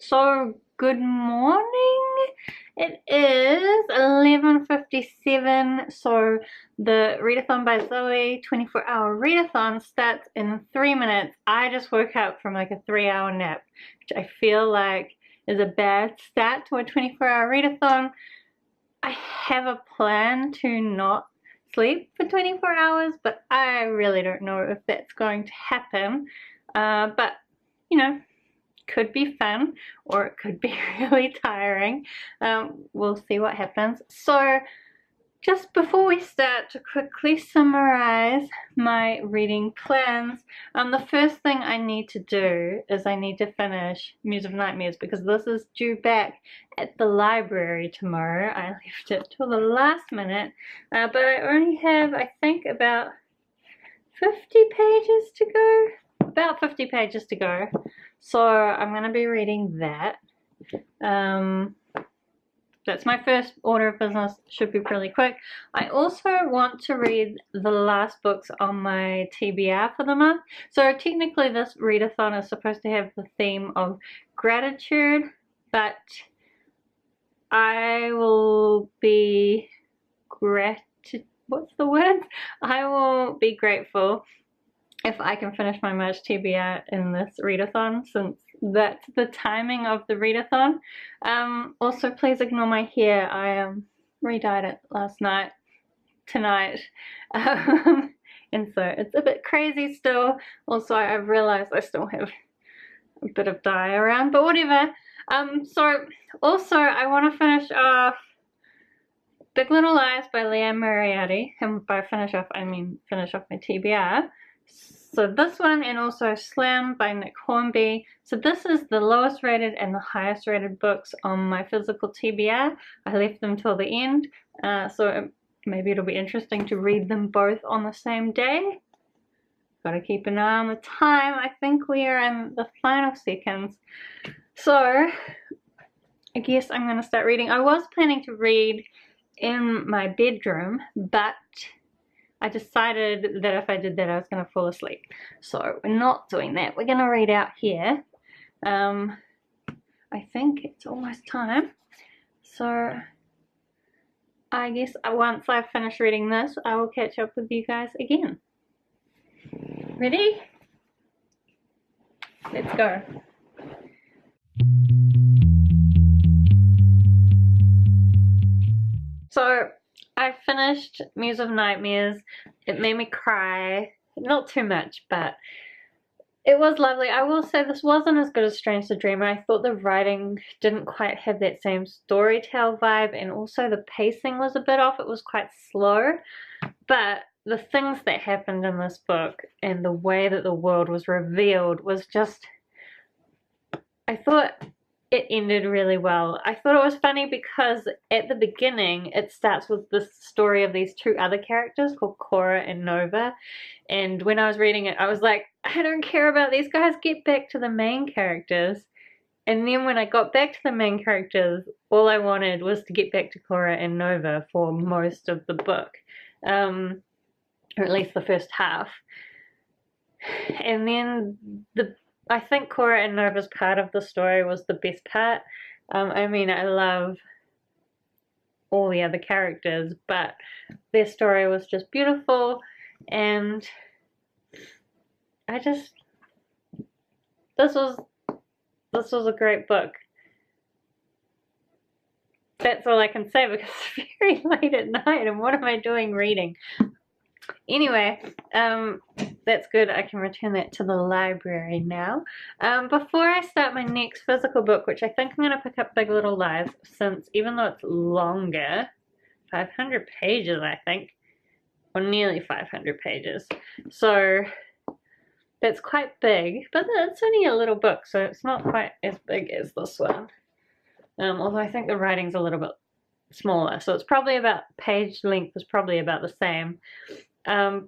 So, good morning. It is 11:57. So, the readathon by Zoe 24-hour readathon starts in 3 minutes. I just woke up from like a 3-hour nap, which I feel like is a bad start to a 24-hour readathon. I have a plan to not sleep for 24 hours, but I really don't know if that's going to happen. But, you know, could be fun or it could be really tiring. We'll see what happens. So just before we start, to quickly summarize my reading plans, the first thing I need to do is I need to finish Muse of Nightmares because this is due back at the library tomorrow. I left it till the last minute, but I only have, I think, about 50 pages to go. About 50 pages to go. So I'm going to be reading that. That's my first order of business. Should be pretty quick. I also want to read the last books on my TBR for the month. So technically this readathon is supposed to have the theme of gratitude, but I will be what's the word? I will be grateful if I can finish my March TBR in this readathon, since that's the timing of the readathon. Also, please ignore my hair. I re-dyed it tonight, and so it's a bit crazy still. Also, I've realized I still have a bit of dye around, but whatever. So also I want to finish off Big Little Lies by Liane Moriarty, and by finish off I mean finish off my TBR. So this one, and also Slam by Nick Hornby. So this is the lowest rated and the highest rated books on my physical TBR. I left them till the end, so maybe it'll be interesting to read them both on the same day. Gotta keep an eye on the time. I think we are in the final seconds. So I guess I'm gonna start reading. I was planning to read in my bedroom, but I decided that if I did that I was going to fall asleep. So we're not doing that. We're going to read out here. I think it's almost time. So I guess once I've finished reading this, I will catch up with you guys again. Ready? Let's go. So I finished Muse of Nightmares. It made me cry. Not too much, but it was lovely. I will say this wasn't as good as Strange the Dreamer. I thought the writing didn't quite have that same storytell vibe, and also the pacing was a bit off. It was quite slow. But the things that happened in this book and the way that the world was revealed was just... I thought it ended really well. I thought it was funny because at the beginning it starts with the story of these two other characters called Cora and Nova, and when I was reading it I was like, I don't care about these guys, get back to the main characters. And then when I got back to the main characters, all I wanted was to get back to Cora and Nova for most of the book, or at least the first half. And then I think Cora and Nova's part of the story was the best part. I mean, I love all the other characters, but their story was just beautiful, and this was a great book. That's all I can say because it's very late at night, and what am I doing reading? Anyway, that's good. I can return that to the library now. Before I start my next physical book, which I think I'm going to pick up Big Little Lies, since even though it's longer, 500 pages I think, or nearly 500 pages, so that's quite big, but it's only a little book, so it's not quite as big as this one. Although I think the writing's a little bit smaller, so it's probably about, page length is probably about the same.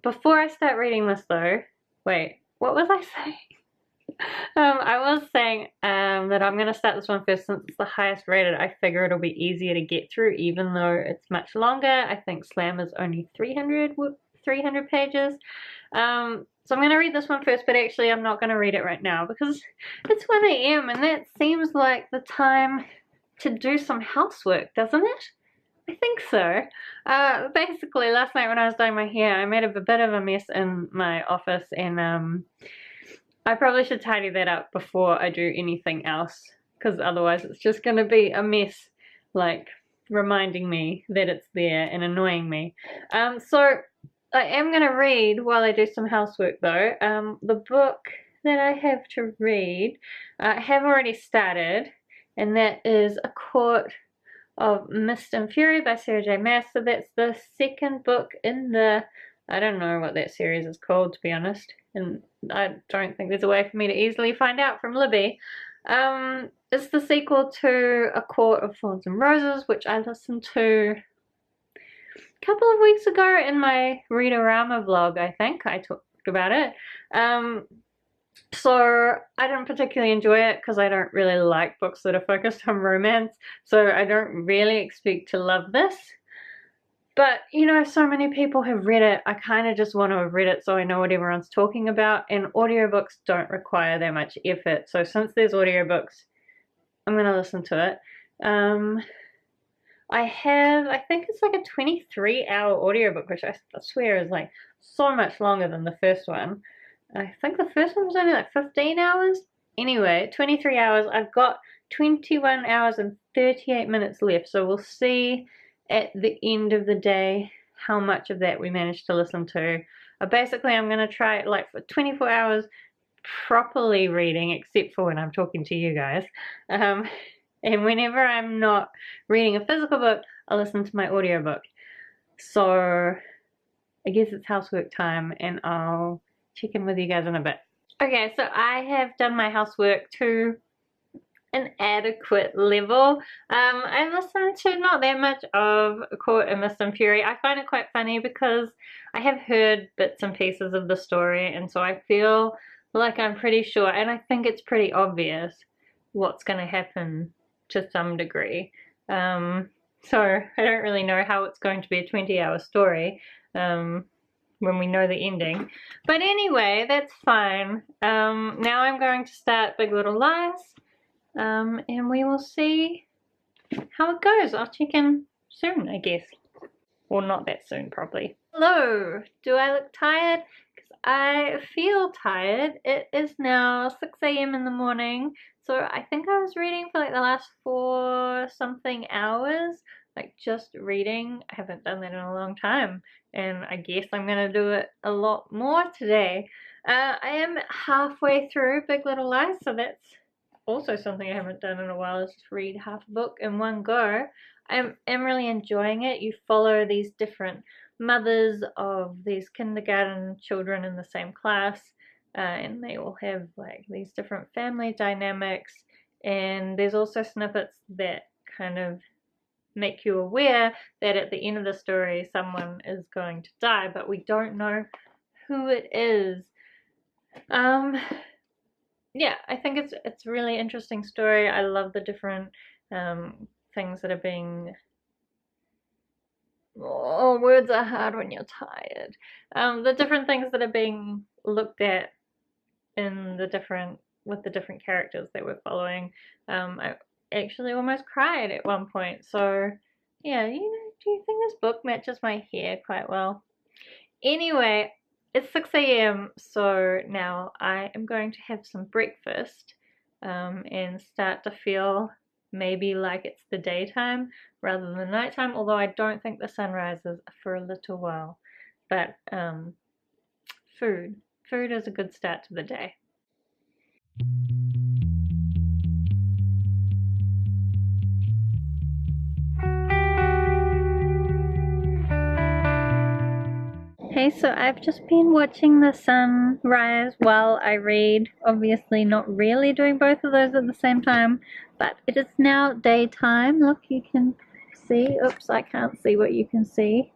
Before I start reading this though, wait, what was I saying? I was saying that I'm going to start this one first since it's the highest rated. I figure it'll be easier to get through even though it's much longer. I think Slam is only 300 pages. So I'm going to read this one first, but actually I'm not going to read it right now because it's 1 AM and that seems like the time to do some housework, doesn't it? I think so. Basically, last night when I was doing my hair, I made a bit of a mess in my office, and I probably should tidy that up before I do anything else, because otherwise it's just going to be a mess, like reminding me that it's there and annoying me. So I am going to read while I do some housework though. The book that I have to read, I have already started, and that is A Court of Mist and Fury by Sarah J Maas. So that's the second book in the, I don't know what that series is called, to be honest, and I don't think there's a way for me to easily find out from Libby. It's the sequel to A Court of Thorns and Roses, which I listened to a couple of weeks ago in my Read-A-Rama vlog. I think I talked about it. So I didn't particularly enjoy it because I don't really like books that are focused on romance, so I don't really expect to love this. But, you know, so many people have read it, I kind of just want to have read it so I know what everyone's talking about, and audiobooks don't require that much effort, so since there's audiobooks, I'm going to listen to it. I think it's like a 23-hour audiobook, which I swear is like so much longer than the first one. I think the first one was only like 15 hours. Anyway, 23 hours. I've got 21 hours and 38 minutes left, so we'll see at the end of the day how much of that we managed to listen to. Basically, I'm going to try it like for 24 hours properly reading, except for when I'm talking to you guys. And whenever I'm not reading a physical book, I'll listen to my audiobook. So I guess it's housework time, and I'll check in with you guys in a bit. Okay, so I have done my housework to an adequate level. I listened to not that much of Court of Mist and Fury. I find it quite funny because I have heard bits and pieces of the story, and so I feel like I'm pretty sure, and I think it's pretty obvious what's going to happen to some degree. So I don't really know how it's going to be a 20-hour story when we know the ending. But anyway, that's fine. Now I'm going to start Big Little Lies, and we will see how it goes. I'll check in soon, I guess. Or not that soon, probably. Hello! Do I look tired? Because I feel tired. It is now 6 AM in the morning, so I think I was reading for like the last 4-something hours. Like just reading. I haven't done that in a long time, and I guess I'm gonna do it a lot more today. I am halfway through Big Little Lies, so that's also something I haven't done in a while, is to read half a book in one go. I'm really enjoying it. You follow these different mothers of these kindergarten children in the same class, and they all have like these different family dynamics, and there's also snippets that kind of make you aware that at the end of the story someone is going to die, but we don't know who it is. Yeah, I think it's a really interesting story. I love the different things that are being, oh, words are hard when you're tired. The different things that are being looked at in the different, with the different characters that we're following. I actually almost cried at one point, so yeah, you know, do you think this book matches my hair quite well? Anyway, it's 6 AM, so now I am going to have some breakfast and start to feel maybe like it's the daytime rather than the nighttime, although I don't think the sun rises for a little while. But food is a good start to the day. Hey, so I've just been watching the sun rise while I read, obviously not really doing both of those at the same time, but it is now daytime. Look, you can see, oops, I can't see what you can see.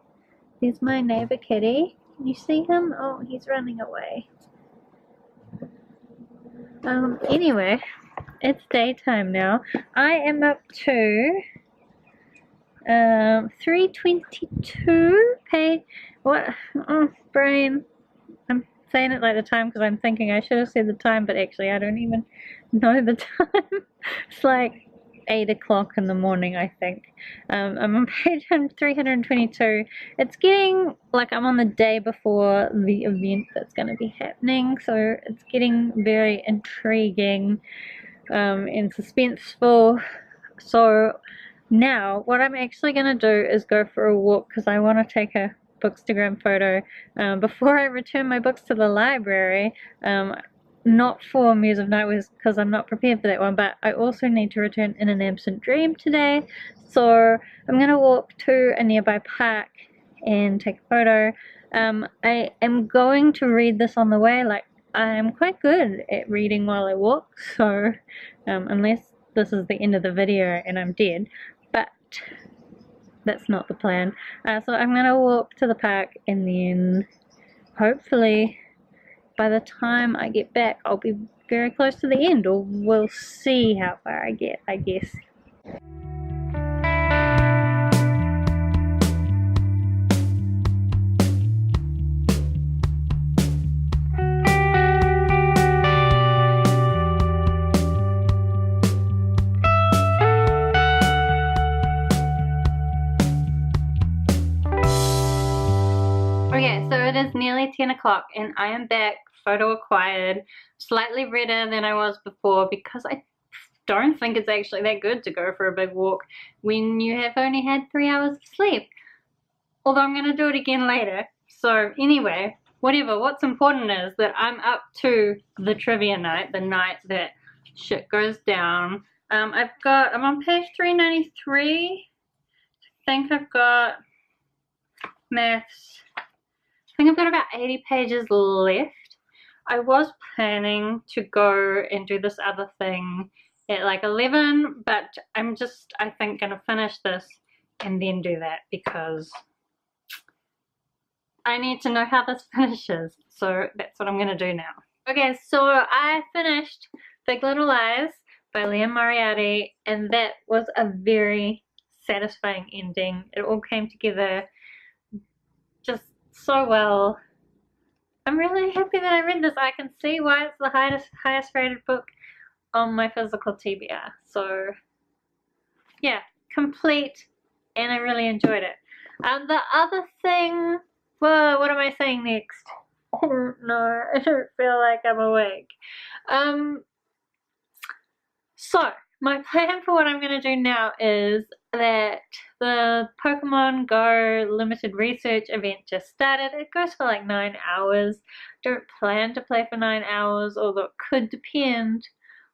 There's my neighbor kitty. Can you see him? Oh, he's running away. Anyway, it's daytime now. I am up to 322 page. What? Oh, brain. I'm saying it like the time because I'm thinking I should have said the time, but actually I don't even know the time. It's like 8 o'clock in the morning, I think. I'm on page 322. It's getting like I'm on the day before the event that's going to be happening, so it's getting very intriguing and suspenseful. So now what I'm actually going to do is go for a walk because I want to take a Bookstagram photo before I return my books to the library. Not for Muse of Nightwares because I'm not prepared for that one, but I also need to return In an Absent Dream today. So I'm going to walk to a nearby park and take a photo. I am going to read this on the way. Like, I'm quite good at reading while I walk, so unless this is the end of the video and I'm dead, but that's not the plan. So I'm going to walk to the park and then hopefully by the time I get back I'll be very close to the end, or we'll see how far I get, I guess. Okay, so it is nearly 10 o'clock and I am back, photo acquired, slightly redder than I was before because I don't think it's actually that good to go for a big walk when you have only had 3 hours of sleep. Although I'm going to do it again later. So anyway, whatever, what's important is that I'm up to the trivia night, the night that shit goes down. I'm on page 393. I think I've got maths. I think I've got about 80 pages left. I was planning to go and do this other thing at like 11, but I'm just, I think, gonna finish this and then do that because I need to know how this finishes. So that's what I'm gonna do now. Okay, so I finished Big Little Lies by Liam Moriarty, and that was a very satisfying ending. It all came together just so well. I'm really happy that I read this. I can see why it's the highest rated book on my physical TBR. So yeah, complete, and I really enjoyed it. The other thing, well, what am I saying next? Oh no, I don't feel like I'm awake. So my plan for what I'm going to do now is that the Pokemon Go limited research event just started. It goes for like 9 hours. Don't plan to play for 9 hours, although it could depend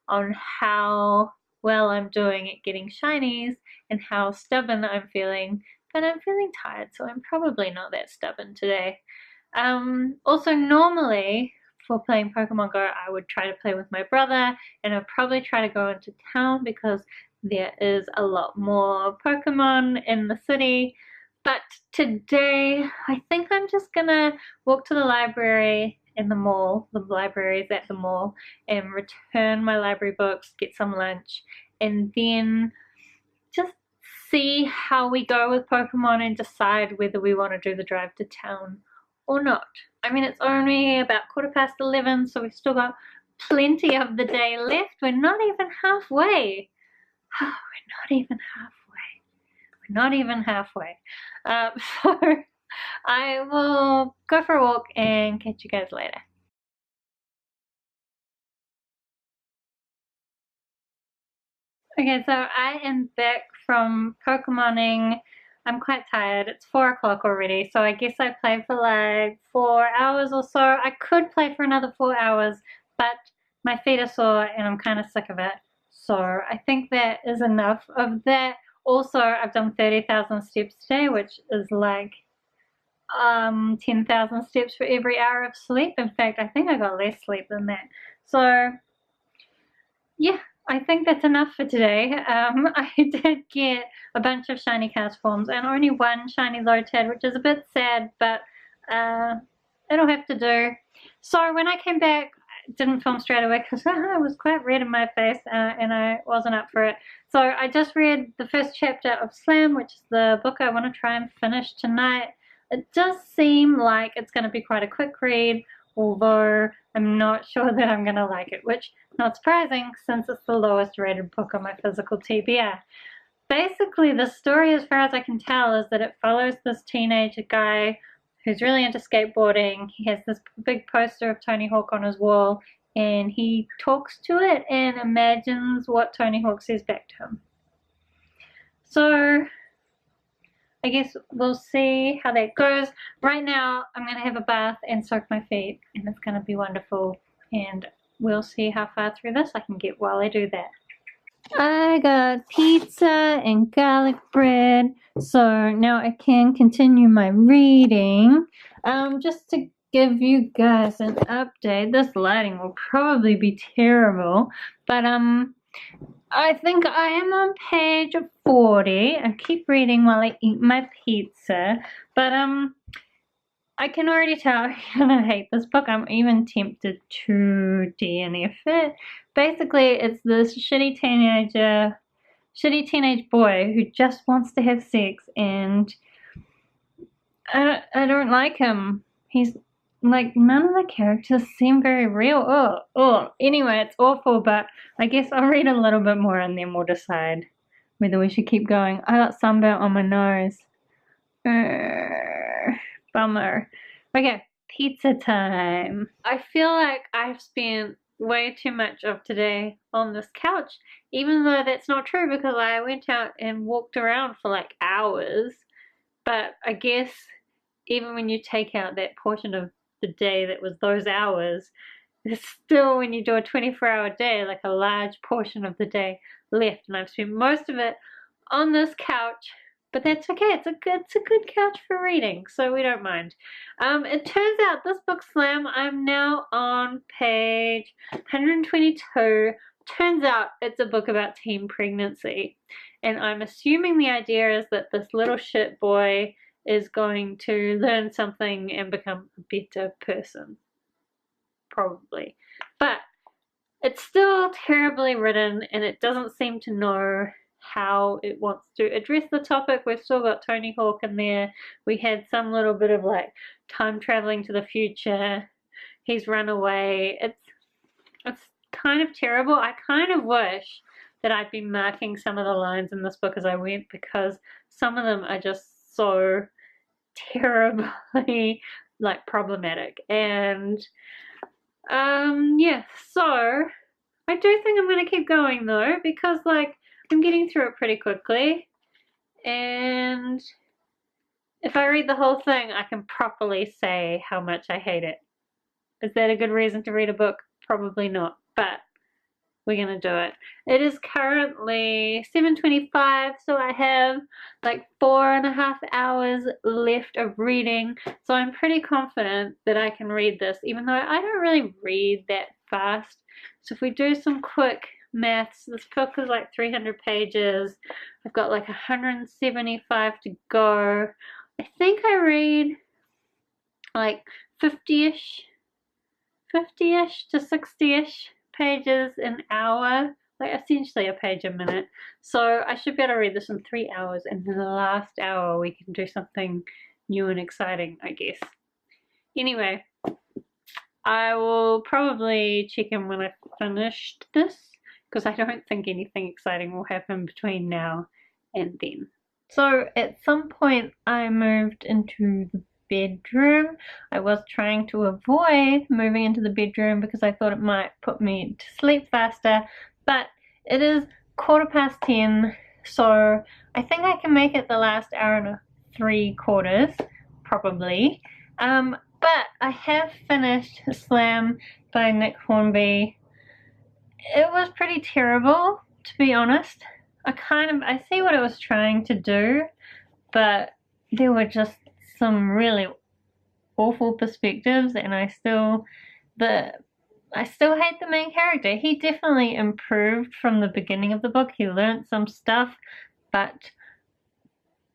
on how well I'm doing at getting shinies and how stubborn I'm feeling. But I'm feeling tired, so I'm probably not that stubborn today. Also, normally for playing Pokemon Go, I would try to play with my brother, and I'd probably try to go into town because there is a lot more Pokemon in the city. But today, I think I'm just gonna walk to the library in the mall, the libraries at the mall, and return my library books, get some lunch, and then just see how we go with Pokemon and decide whether we want to do the drive to town or not. I mean, it's only about 11:15, so we've still got plenty of the day left. We're not even halfway. Oh, we're not even halfway. We're not even halfway. So I will go for a walk and catch you guys later. Okay, so I am back from Pokemoning. I'm quite tired. It's 4 o'clock already, so I guess I played for like 4 hours or so. I could play for another 4 hours, but my feet are sore and I'm kind of sick of it. So I think that is enough of that. Also, I've done 30,000 steps today, which is like 10,000 steps for every hour of sleep. In fact, I think I got less sleep than that. So yeah, I think that's enough for today. I did get a bunch of shiny Castforms and only one shiny Lotad, which is a bit sad, but it'll have to do. So when I came back, I didn't film straight away because I was quite red in my face and I wasn't up for it. So I just read the first chapter of Slam, which is the book I want to try and finish tonight. It does seem like it's going to be quite a quick read, although I'm not sure that I'm going to like it, which not surprising since it's the lowest rated book on my physical TBR. Basically, the story, as far as I can tell, is that it follows this teenage guy who's really into skateboarding. He has this big poster of Tony Hawk on his wall, and he talks to it and imagines what Tony Hawk says back to him. So I guess we'll see how that goes. Right now, I'm going to have a bath and soak my feet, and it's going to be wonderful. And we'll see how far through this I can get while I do that. I got pizza and garlic bread, so now I can continue my reading. Just to give you guys an update, this lighting will probably be terrible, but I think I am on page 40. I keep reading while I eat my pizza, but I can already tell I'm gonna hate this book. I'm even tempted to DNF it. Basically, it's this shitty teenage boy who just wants to have sex, and I don't like him. He's like, none of the characters seem very real. Anyway, it's awful, but I guess I'll read a little bit more and then we'll decide whether we should keep going. I got sunburnt on my nose. Bummer. Okay, pizza time. I feel like I've spent way too much of today on this couch, even though that's not true because I went out and walked around for like hours. But I guess even when you take out that portion of the day that was those hours, there's still, when you do a 24-hour day, like a large portion of the day left, and I've spent most of it on this couch. But that's okay. It's a good couch for reading, so we don't mind. It turns out this book slam, I'm now on page 122. Turns out it's a book about teen pregnancy, and I'm assuming the idea is that this little shit boy is going to learn something and become a better person. Probably. But it's still terribly written, and it doesn't seem to know how it wants to address the topic. We've still got Tony Hawk in there. We had some little bit of like time traveling to the future. He's run away. It's kind of terrible. I kind of wish that I'd been marking some of the lines in this book as I went, because some of them are just so terribly like problematic. And yeah, so I do think I'm going to keep going though, because like I'm getting through it pretty quickly, and if I read the whole thing I can properly say how much I hate it. Is that a good reason to read a book? Probably not, but we're gonna do it. It is currently 7:25, so I have like 4.5 hours left of reading, so I'm pretty confident that I can read this, even though I don't really read that fast. So if we do some quick maths, this book is like 300 pages. I've got like 175 to go. I think I read like 50-ish to 60-ish pages an hour, like essentially a page a minute. So I should be able to read this in 3 hours, and in the last hour we can do something new and exciting, I guess. Anyway, I will probably check in when I've finished this, because I don't think anything exciting will happen between now and then. So at some point I moved into the bedroom. I was trying to avoid moving into the bedroom because I thought it might put me to sleep faster, but it is 10:15, so I think I can make it the last hour and 3/4 probably. But I have finished Slam by Nick Hornby. It was pretty terrible, to be honest. I see what it was trying to do, but there were just some really awful perspectives, and I still hate the main character. He definitely improved from the beginning of the book. He learned some stuff, but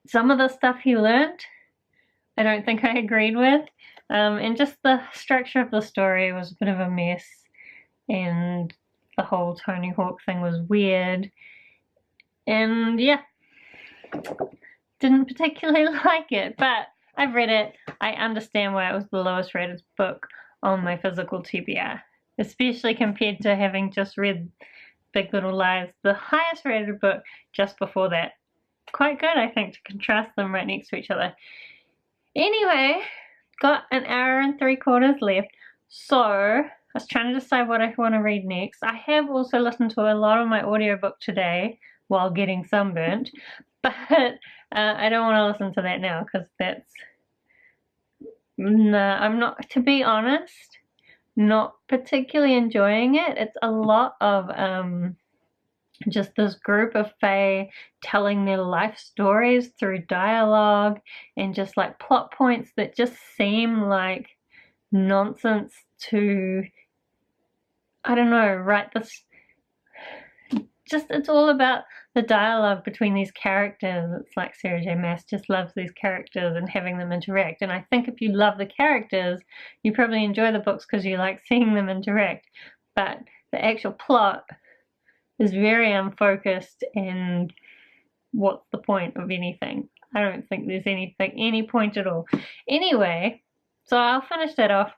some of the stuff he learned I don't think I agreed with. And just the structure of the story was a bit of a mess, and the whole Tony Hawk thing was weird, and yeah, didn't particularly like it, but I've read it. I understand why it was the lowest rated book on my physical TBR, especially compared to having just read Big Little Lies, the highest rated book, just before that. Quite good, I think, to contrast them right next to each other. Anyway, got an hour and 3/4 left, so I was trying to decide what I want to read next. I have also listened to a lot of my audiobook today while getting sunburnt, but I don't want to listen to that now because that's... No, I'm not, to be honest, not particularly enjoying it. It's a lot of just this group of fae telling their life stories through dialogue and just like plot points that just seem like nonsense to, I don't know, write this. Just, it's all about the dialogue between these characters. It's like Sarah J Maas just loves these characters and having them interact. And I think if you love the characters, you probably enjoy the books because you like seeing them interact. But the actual plot is very unfocused, and what's the point of anything? I don't think there's any point at all. Anyway, so I'll finish that off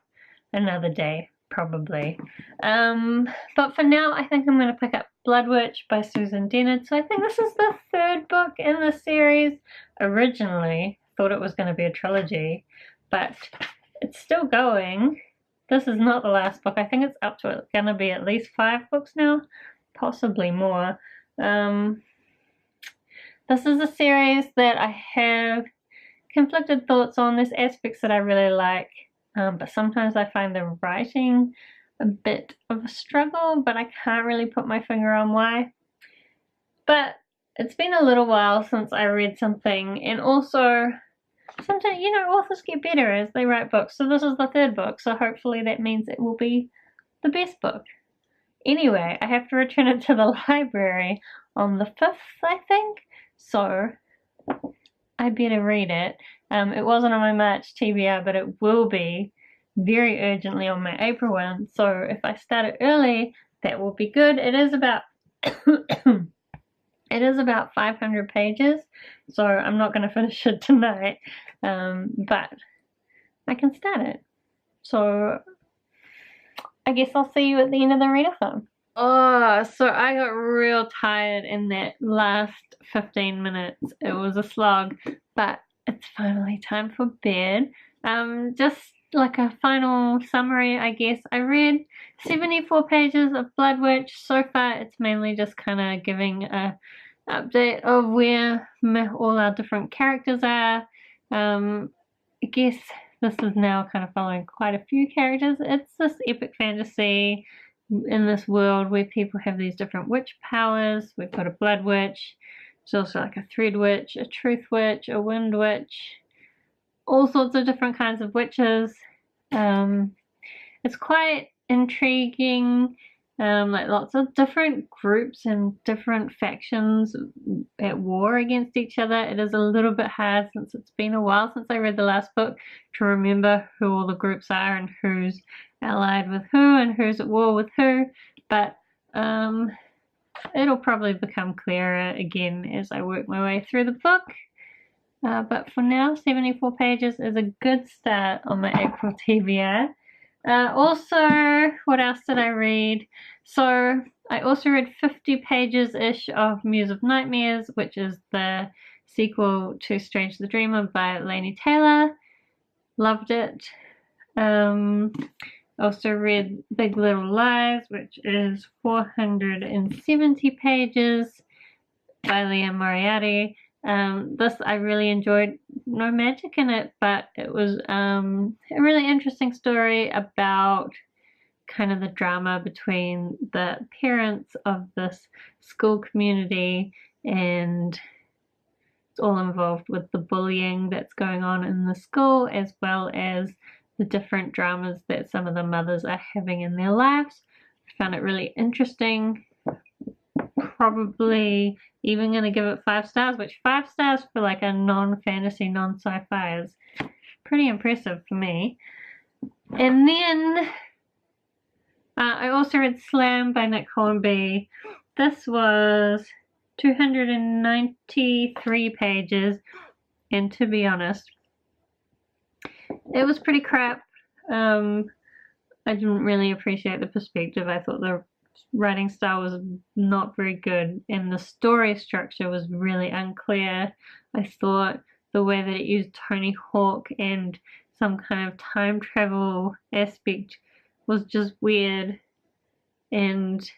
another day, probably. But for now, I think I'm going to pick up Blood Witch by Susan Dennard. So I think this is the 3rd book in the series. Originally, thought it was going to be a trilogy, but it's still going. This is not the last book. I think it's up to going to be at least 5 books now, possibly more. This is a series that I have conflicted thoughts on. There's aspects that I really like, but sometimes I find the writing a bit of a struggle, but I can't really put my finger on why. But it's been a little while since I read something, and also sometimes, you know, authors get better as they write books. So this is the 3rd book, so hopefully that means it will be the best book. Anyway, I have to return it to the library on the 5th, I think, so I better read it. It wasn't on my March TBR, but it will be very urgently on my April one, so if I start it early, that will be good. It is about it is about 500 pages, so I'm not going to finish it tonight, but I can start it. So I guess I'll see you at the end of the readathon. Oh, so I got real tired in that last 15 minutes. It was a slog, but it's finally time for bed. Just like a final summary, I guess. I read 74 pages of Blood Witch. So far, it's mainly just kind of giving a update of where all our different characters are. I guess this is now kind of following quite a few characters. It's this epic fantasy in this world where people have these different witch powers. We've got a Blood Witch. There's also like a Thread Witch, a Truth Witch, a Wind Witch, all sorts of different kinds of witches. It's quite intriguing, like lots of different groups and different factions at war against each other. It is a little bit hard, since it's been a while since I read the last book, to remember who all the groups are and who's allied with who and who's at war with who, but it'll probably become clearer again as I work my way through the book. But for now, 74 pages is a good start on my April TBR. Also, what else did I read? So I also read 50 pages-ish of Muse of Nightmares, which is the sequel to Strange the Dreamer by Laini Taylor. Loved it. Also read Big Little Lies, which is 470 pages by Leah Moriarty. This I really enjoyed. No magic in it, but it was a really interesting story about kind of the drama between the parents of this school community, and it's all involved with the bullying that's going on in the school, as well as the different dramas that some of the mothers are having in their lives. I found it really interesting. Probably even going to give it 5 stars, which 5 stars for like a non-fantasy, non-sci-fi is pretty impressive for me. And then I also read Slam by Nick Hornby. This was 293 pages, and to be honest, it was pretty crap. I didn't really appreciate the perspective. I thought the writing style was not very good and the story structure was really unclear. I thought the way that it used Tony Hawk and some kind of time travel aspect was just weird, and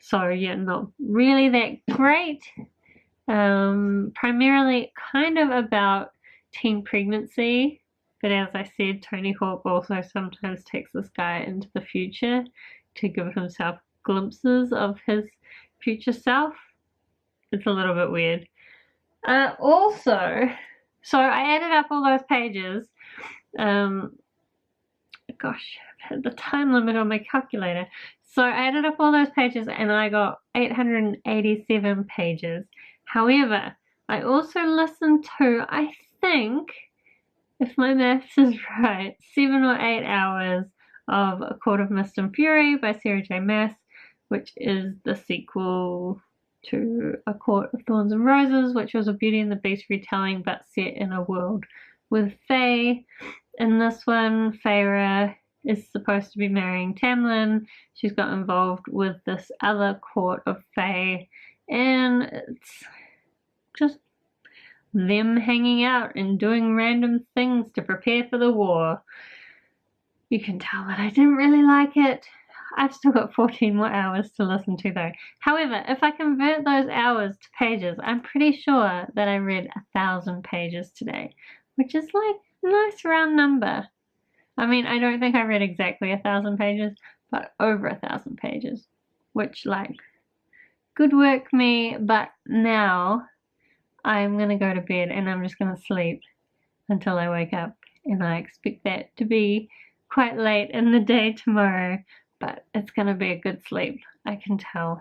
so yeah, not really that great. Primarily kind of about teen pregnancy, but as I said, Tony Hawk also sometimes takes this guy into the future to give himself glimpses of his future self. It's a little bit weird. Also, so I added up all those pages. Gosh, I've had the time limit on my calculator. So I added up all those pages and I got 887 pages. However, I also listened to, I think, if my maths is right, 7 or 8 hours of A Court of Mist and Fury by Sarah J Maas, which is the sequel to A Court of Thorns and Roses, which was a Beauty and the Beast retelling but set in a world with fae. In this one, Feyre is supposed to be marrying Tamlin. She's got involved with this other court of fae, and it's just them hanging out and doing random things to prepare for the war. You can tell that I didn't really like it. I've still got 14 more hours to listen to though. However, if I convert those hours to pages, I'm pretty sure that I read 1,000 pages today, which is like a nice round number. I mean, I don't think I read exactly 1,000 pages, but over 1,000 pages, which, like, good work me. But now I'm gonna go to bed and I'm just gonna sleep until I wake up, and I expect that to be quite late in the day tomorrow, but it's gonna be a good sleep. I can tell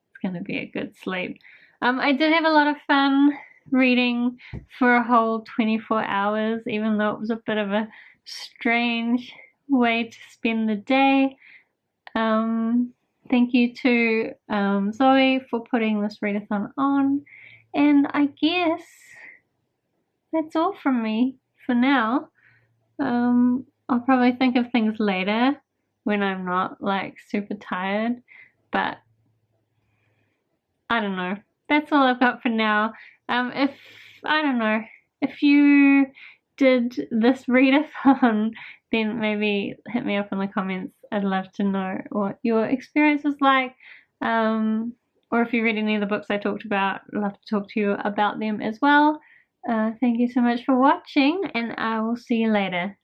it's gonna be a good sleep. I did have a lot of fun reading for a whole 24 hours, even though it was a bit of a strange way to spend the day. Thank you to Zoe for putting this readathon on, and I guess that's all from me for now. I'll probably think of things later when I'm not like super tired, but I don't know. That's all I've got for now. If you did this readathon, then maybe hit me up in the comments. I'd love to know what your experience was like. Or if you read any of the books I talked about, I'd love to talk to you about them as well. Thank you so much for watching, and I will see you later.